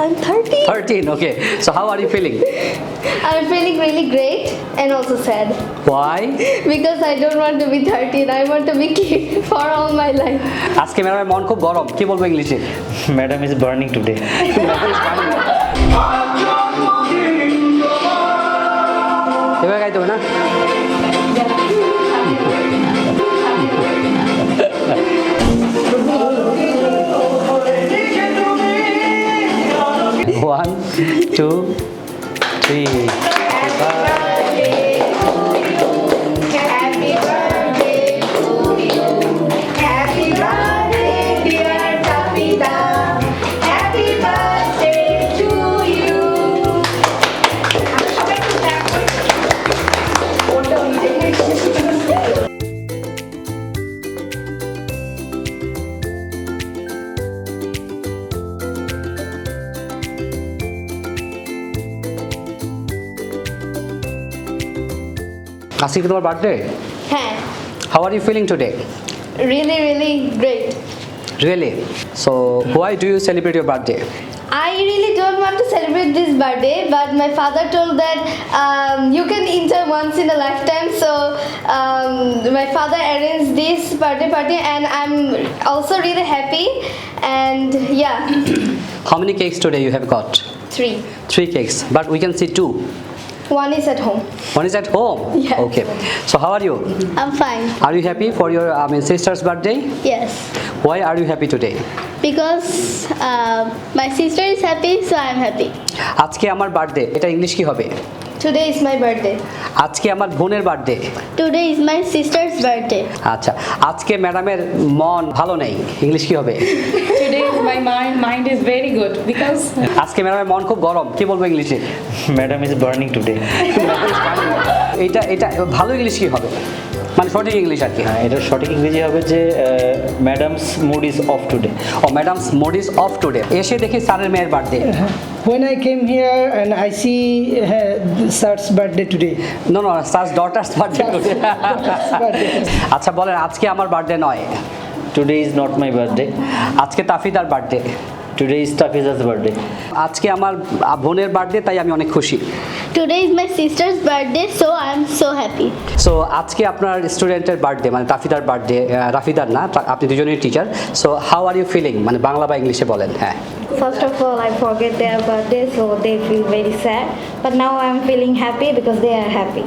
I'm 13. 13, okay. So how are you feeling? I'm feeling really great and also sad Why? because I don't want to be 13. I want to be kid for all my life. আজকে ম্যাডামের মন খুব গরম, কি বলবো ইংলিশে? Madam is burning today. এবার গাইতে হবে না? One, two, three. Happy birthday to you. Happy birthday, dear Tafida. Happy birthday to you. আজকে কি তোমার বার্থডে? হ্যাঁ, How are you feeling today? really great. Really? So why do you celebrate your birthday? I really don't want to celebrate this birthday, but my father told that you can enjoy once in a lifetime. So my father arranged this birthday party, and I'm also really happy. And yeah, How many cakes today you have got? 3. 3 cakes, but we can see 2. One is at home. One is at home. Yes. Okay. So how are you? I'm fine. Are you happy for your sister's birthday? Yes, Why are you happy today? because my sister is happy, so I'm happy. আজকে আমার birthday, এটা English কি হবে? Today is my birthday. আজকে আমার বোনের birthday. Today is my sister's birthday. আচ্ছা, আজকে ম্যাডামের মন ভালো নেই, ইংলিশ কি হবে? Today my mind is very good because আজকে ম্যাডামের মন খুব গরম, কি বলবো ইংলিশে? Madam is burning today. এটা ভালো ইংলিশ কি হবে? মানে সঠিক ইংলিশ আর কি। হ্যাঁ, এটা সঠিক ইংরেজি হবে যে madam's mood is off today. ও madam's mood is off today. এসে দেখি স্যারের মেয়ের birthday. When I came here and I see Sir's birthday today. No sir's daughter's birthday today. আচ্ছা বলেন, আজকে আমার বার্থডে নয়, today is not my birthday. আজকে তাফিদার birthday. Today is Tafiza's birthday. আজকে আমার বোনের বার্থডে, তাই আমি অনেক খুশি। Today is my sister's birthday, so I'm so happy. So আজকে আপনার স্টুডেন্টের বার্থডে, মানে তাফিদার বার্থডে, রাফিদার না, আপনি দুজনেই teacher. So how are you feeling, মানে বাংলা বা ইংলিশে বলেন। হ্যাঁ, First of all, I forget their birthday, so they feel very sad. But now I'm feeling happy because they are happy.